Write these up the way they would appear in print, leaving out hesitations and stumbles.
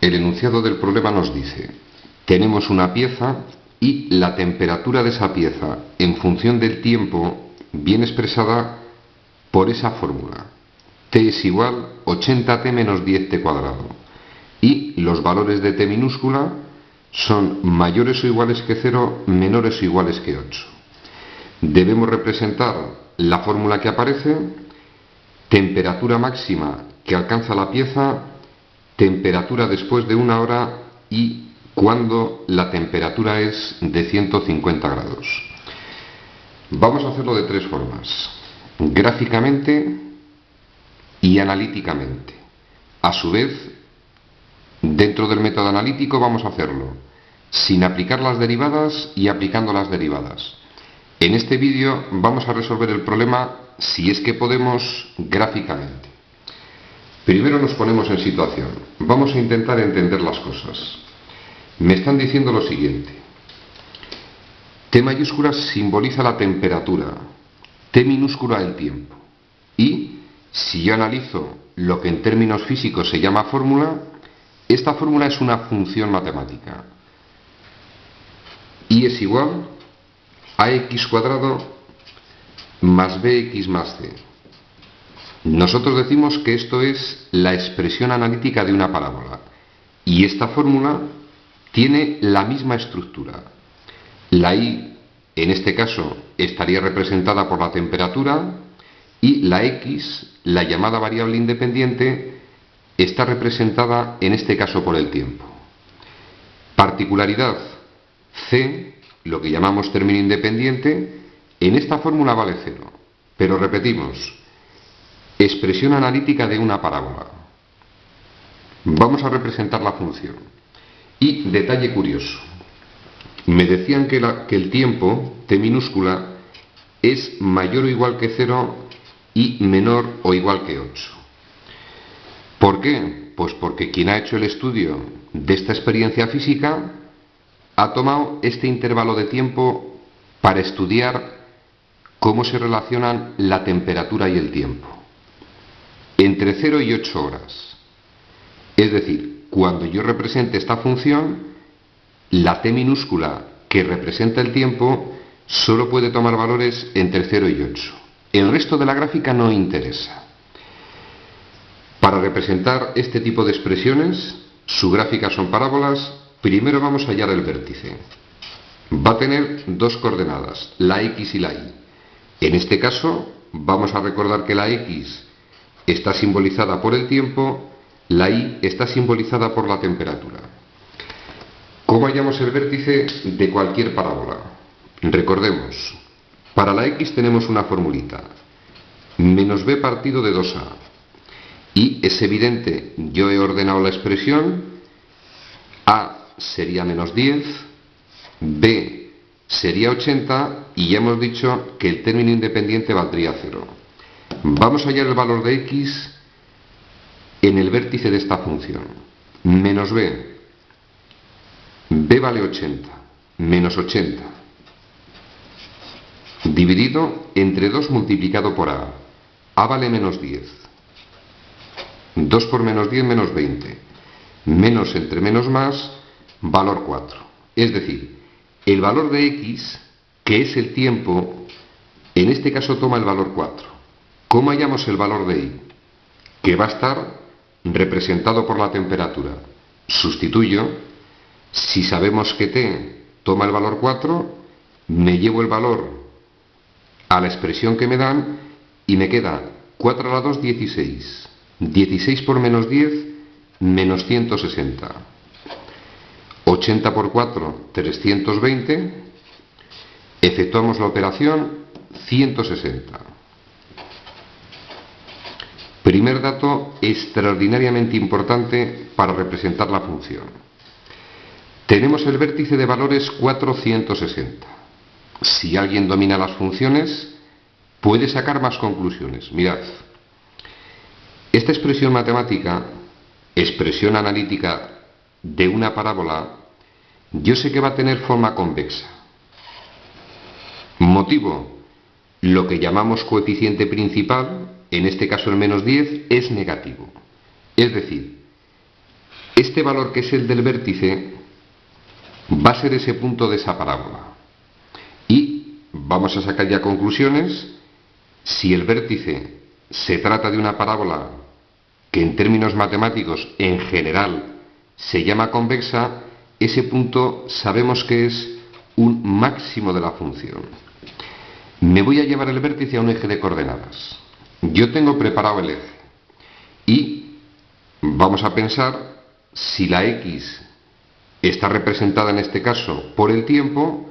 El enunciado del problema nos dice: tenemos una pieza y la temperatura de esa pieza en función del tiempo viene expresada por esa fórmula. T es igual 80T menos 10T cuadrado. Y los valores de T minúscula son mayores o iguales que 0, menores o iguales que 8. Debemos representar la fórmula que aparece: temperatura máxima que alcanza la pieza, temperatura después de 1 hora y cuando la temperatura es de 150 grados. Vamos a hacerlo de 3 formas: gráficamente y analíticamente. A su vez, dentro del método analítico vamos a hacerlo sin aplicar las derivadas y aplicando las derivadas. En este vídeo vamos a resolver el problema, si es que podemos, gráficamente. Primero nos ponemos en situación. Vamos a intentar entender las cosas. Me están diciendo lo siguiente: T mayúscula simboliza la temperatura, T minúscula el tiempo. Y si yo analizo lo que en términos físicos se llama fórmula, esta fórmula es una función matemática. Y es igual a x cuadrado más bx más c. Nosotros decimos que esto es la expresión analítica de una parábola. Y esta fórmula tiene la misma estructura. La y, en este caso, estaría representada por la temperatura, y la x, la llamada variable independiente, está representada en este caso por el tiempo. Particularidad: c, lo que llamamos término independiente, en esta fórmula vale 0. Pero repetimos, expresión analítica de una parábola. Vamos a representar la función. Y detalle curioso: me decían que el tiempo, T minúscula, es mayor o igual que 0 y menor o igual que 8. ¿Por qué? Pues porque quien ha hecho el estudio de esta experiencia física ha tomado este intervalo de tiempo para estudiar cómo se relacionan la temperatura y el tiempo. Entre 0 y 8 horas. Es decir, cuando yo represente esta función, la T minúscula que representa el tiempo solo puede tomar valores entre 0 y 8. El resto de la gráfica no interesa. Para representar este tipo de expresiones, su gráfica son parábolas. Primero vamos a hallar el vértice. Va a tener 2 coordenadas, la x y la y. En este caso, vamos a recordar que la x está simbolizada por el tiempo, la y está simbolizada por la temperatura. ¿Cómo hallamos el vértice de cualquier parábola? Recordemos, para la x tenemos una formulita: menos b partido de 2a. Y es evidente, yo he ordenado la expresión: a sería menos 10, b sería 80, y ya hemos dicho que el término independiente valdría 0. Vamos a hallar el valor de x en el vértice de esta función. Menos b. b vale 80, menos 80. Dividido entre 2 multiplicado por a. a vale menos 10. 2 por menos 10, menos 20. Menos entre menos más, valor 4. Es decir, el valor de x, que es el tiempo, en este caso toma el valor 4. ¿Cómo hallamos el valor de y? Que va a estar representado por la temperatura. Sustituyo. Si sabemos que t toma el valor 4, me llevo el valor a la expresión que me dan y me queda 4 a la 2, 16. 16 por menos 10, menos 160. 80 por 4, 320. Efectuamos la operación, 160. Primer dato extraordinariamente importante para representar la función. Tenemos el vértice de valores 4, 160. Si alguien domina las funciones, puede sacar más conclusiones. Mirad, esta expresión matemática, expresión analítica de una parábola, yo sé que va a tener forma convexa. Motivo: lo que llamamos coeficiente principal, en este caso el menos 10, es negativo. Es decir, este valor que es el del vértice va a ser ese punto de esa parábola. Y vamos a sacar ya conclusiones. Si el vértice se trata de una parábola que en términos matemáticos en general se llama convexa, ese punto sabemos que es un máximo de la función. Me voy a llevar el vértice a un eje de coordenadas. Yo tengo preparado el eje y vamos a pensar si la x está representada en este caso por el tiempo.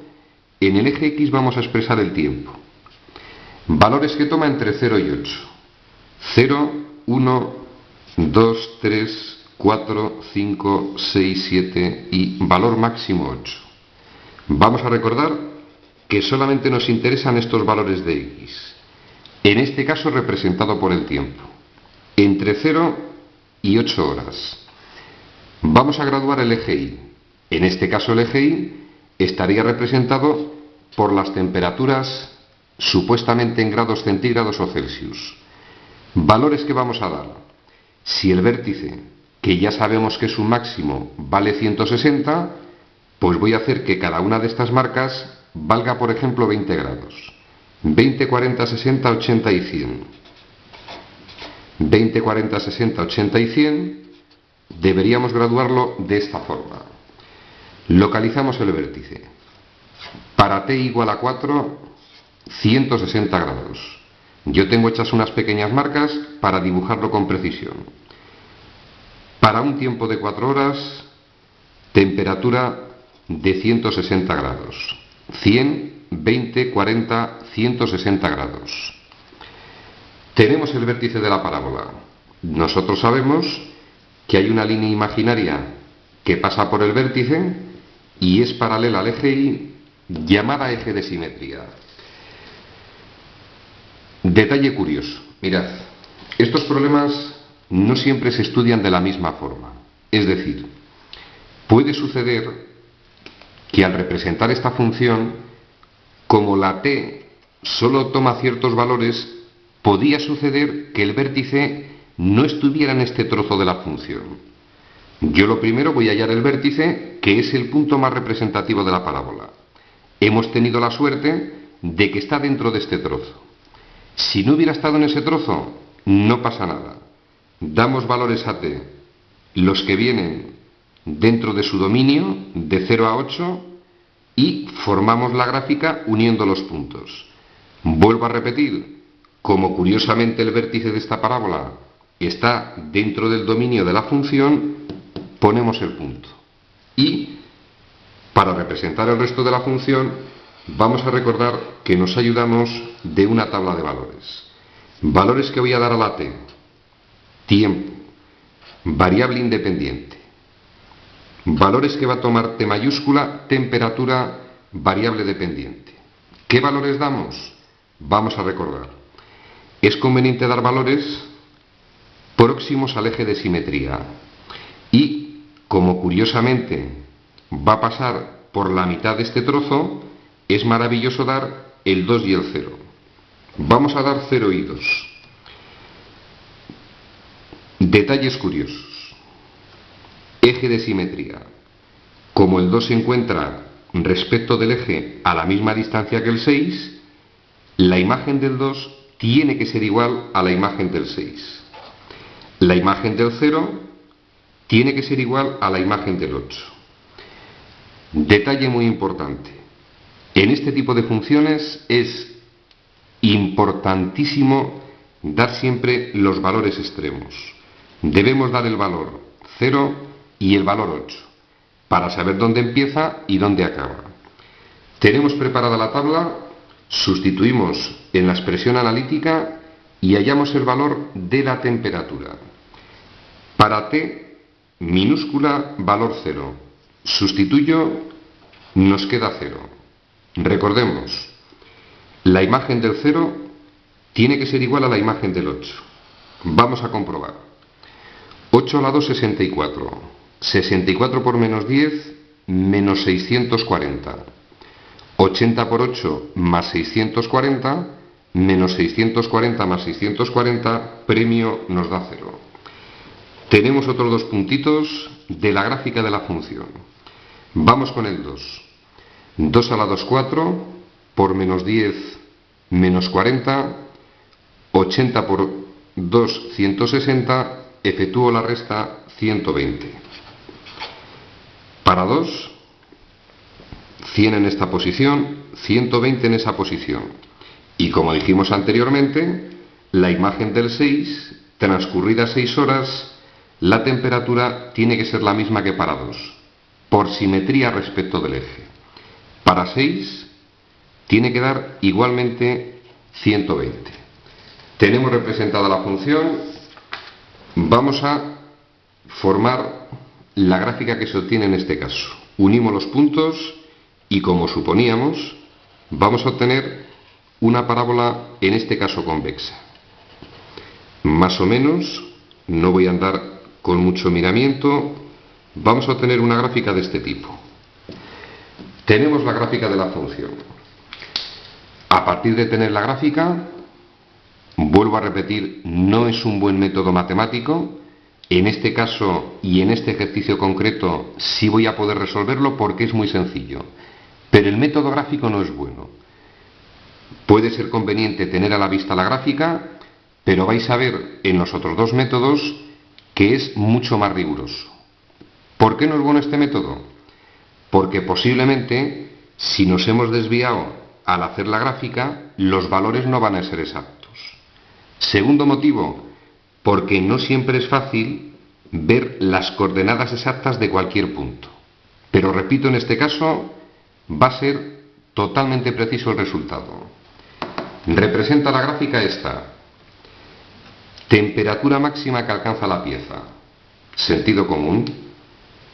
En el eje x vamos a expresar el tiempo. Valores que toma entre 0 y 8. 0, 1, 2, 3, 4, 5, 6, 7 y valor máximo 8. Vamos a recordar que solamente nos interesan estos valores de x. En este caso representado por el tiempo. Entre 0 y 8 horas. Vamos a graduar el eje y. En este caso el eje y estaría representado por las temperaturas supuestamente en grados centígrados o Celsius. Valores que vamos a dar. Si el vértice, que ya sabemos que es un máximo, vale 160, pues voy a hacer que cada una de estas marcas valga, por ejemplo, 20 grados. 20, 40, 60, 80 y 100. 20, 40, 60, 80 y 100. Deberíamos graduarlo de esta forma. Localizamos el vértice. Para t igual a 4, 160 grados. Yo tengo hechas unas pequeñas marcas para dibujarlo con precisión. Para un tiempo de 4 horas, temperatura de 160 grados. 100, 20, 40, 160 grados. Tenemos el vértice de la parábola. Nosotros sabemos que hay una línea imaginaria que pasa por el vértice y es paralela al eje y, llamada eje de simetría. Detalle curioso. Mirad, estos problemas no siempre se estudian de la misma forma. Es decir, puede suceder que al representar esta función, como la t solo toma ciertos valores, podía suceder que el vértice no estuviera en este trozo de la función. Yo lo primero voy a hallar el vértice, que es el punto más representativo de la parábola. Hemos tenido la suerte de que está dentro de este trozo. Si no hubiera estado en ese trozo, no pasa nada. Damos valores a t, los que vienen dentro de su dominio, de 0 a 8, y formamos la gráfica uniendo los puntos. Vuelvo a repetir, como curiosamente el vértice de esta parábola está dentro del dominio de la función, ponemos el punto. Y para representar el resto de la función, vamos a recordar que nos ayudamos de una tabla de valores. Valores que voy a dar a la t. Tiempo. Variable independiente. Valores que va a tomar t mayúscula, temperatura, variable dependiente. ¿Qué valores damos? Vamos a recordar. Es conveniente dar valores próximos al eje de simetría. Y, como curiosamente va a pasar por la mitad de este trozo, es maravilloso dar el 2 y el 0. Vamos a dar 0 y 2. Detalles curiosos. Eje de simetría. Como el 2 se encuentra respecto del eje a la misma distancia que el 6, la imagen del 2 tiene que ser igual a la imagen del 6. La imagen del 0 tiene que ser igual a la imagen del 8. Detalle muy importante. En este tipo de funciones es importantísimo dar siempre los valores extremos. Debemos dar el valor 0 y el valor 8 para saber dónde empieza y dónde acaba. Tenemos preparada la tabla, sustituimos en la expresión analítica y hallamos el valor de la temperatura. Para t, minúscula, valor 0. Sustituyo, nos queda 0. Recordemos, la imagen del 0 tiene que ser igual a la imagen del 8. Vamos a comprobar. 8 a la 2, 64. 64 por menos 10, menos 640. 80 por 8 más 640, menos 640 más 640, premio nos da 0. Tenemos otros dos puntitos de la gráfica de la función. Vamos con el 2. 2 a la 2, 4, por menos 10, menos 40, 80 por 2, 160, efectúo la resta 120. Para 2, 100 en esta posición, 120 en esa posición. Y como dijimos anteriormente, la imagen del 6, transcurridas 6 horas, la temperatura tiene que ser la misma que para 2, por simetría respecto del eje. Para 6 tiene que dar igualmente 120. Tenemos representada la función. Vamos a formar la gráfica que se obtiene en este caso. Unimos los puntos y, como suponíamos, vamos a obtener una parábola, en este caso convexa. Más o menos, no voy a andar con mucho miramiento, vamos a obtener una gráfica de este tipo. Tenemos la gráfica de la función. A partir de tener la gráfica, vuelvo a repetir, no es un buen método matemático. En este caso y en este ejercicio concreto sí voy a poder resolverlo porque es muy sencillo. Pero el método gráfico no es bueno. Puede ser conveniente tener a la vista la gráfica, pero vais a ver en los otros dos métodos que es mucho más riguroso. ¿Por qué no es bueno este método? Porque posiblemente, si nos hemos desviado al hacer la gráfica, los valores no van a ser exactos. Segundo motivo, porque no siempre es fácil ver las coordenadas exactas de cualquier punto. Pero repito, en este caso va a ser totalmente preciso el resultado. Representa la gráfica esta. Temperatura máxima que alcanza la pieza. Sentido común.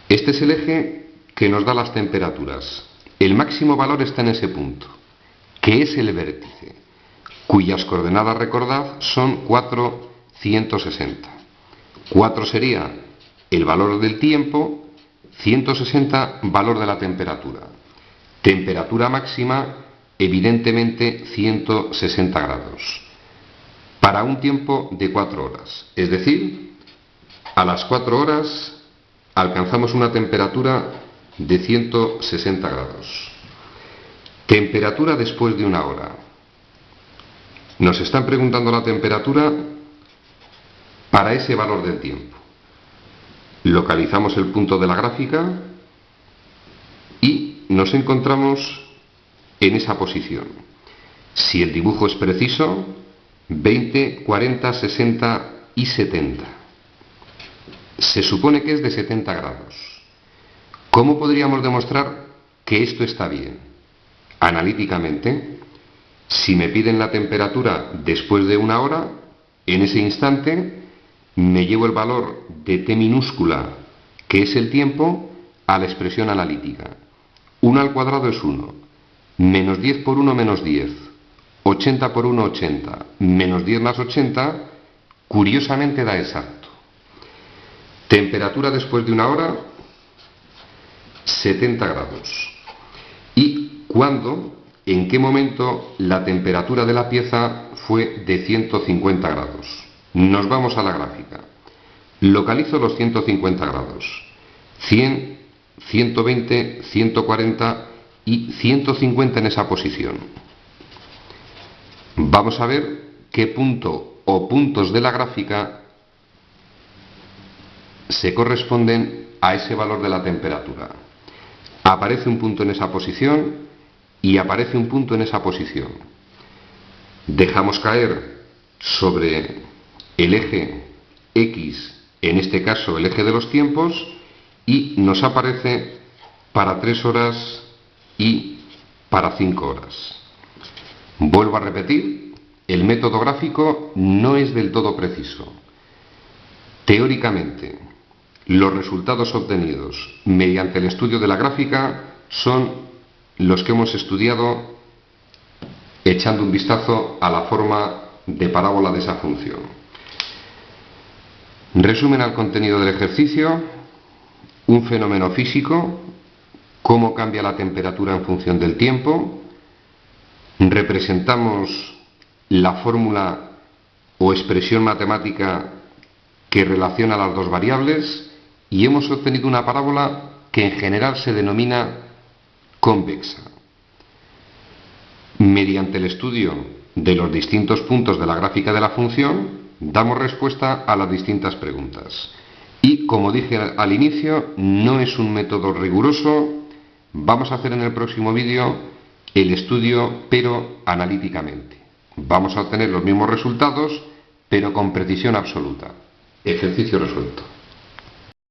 Este es el eje que nos da las temperaturas. El máximo valor está en ese punto, que es el vértice, cuyas coordenadas, recordad, son 4, 160. 4 sería el valor del tiempo, 160 valor de la temperatura. Temperatura máxima, evidentemente 160 grados. Para un tiempo de 4 horas. Es decir, a las 4 horas alcanzamos una temperatura de 160 grados. Temperatura después de 1 hora. Nos están preguntando la temperatura para ese valor del tiempo. Localizamos el punto de la gráfica y nos encontramos en esa posición. Si el dibujo es preciso, 20, 40, 60 y 70. Se supone que es de 70 grados. ¿Cómo podríamos demostrar que esto está bien? Analíticamente, si me piden la temperatura después de 1 hora, en ese instante me llevo el valor de t minúscula, que es el tiempo, a la expresión analítica. 1 al cuadrado es 1, menos 10 por 1 menos 10, 80 por 1 80, menos 10 más 80, curiosamente da exacto. Temperatura después de 1 hora, 70 grados. ¿Y cuándo, en qué momento la temperatura de la pieza fue de 150 grados? Nos vamos a la gráfica. Localizo los 150 grados. 100, 120, 140 y 150 en esa posición. Vamos a ver qué punto o puntos de la gráfica se corresponden a ese valor de la temperatura. Aparece un punto en esa posición y aparece un punto en esa posición. Dejamos caer sobre el eje X, en este caso el eje de los tiempos, y nos aparece para 3 horas y para 5 horas. Vuelvo a repetir, el método gráfico no es del todo preciso. Teóricamente, los resultados obtenidos mediante el estudio de la gráfica son los que hemos estudiado echando un vistazo a la forma de parábola de esa función. Resumen al contenido del ejercicio: un fenómeno físico, cómo cambia la temperatura en función del tiempo. Representamos la fórmula o expresión matemática que relaciona las dos variables y hemos obtenido una parábola que en general se denomina convexa. Mediante el estudio de los distintos puntos de la gráfica de la función, damos respuesta a las distintas preguntas. Y, como dije al inicio, no es un método riguroso. Vamos a hacer en el próximo vídeo el estudio, pero analíticamente. Vamos a obtener los mismos resultados, pero con precisión absoluta. Ejercicio resuelto.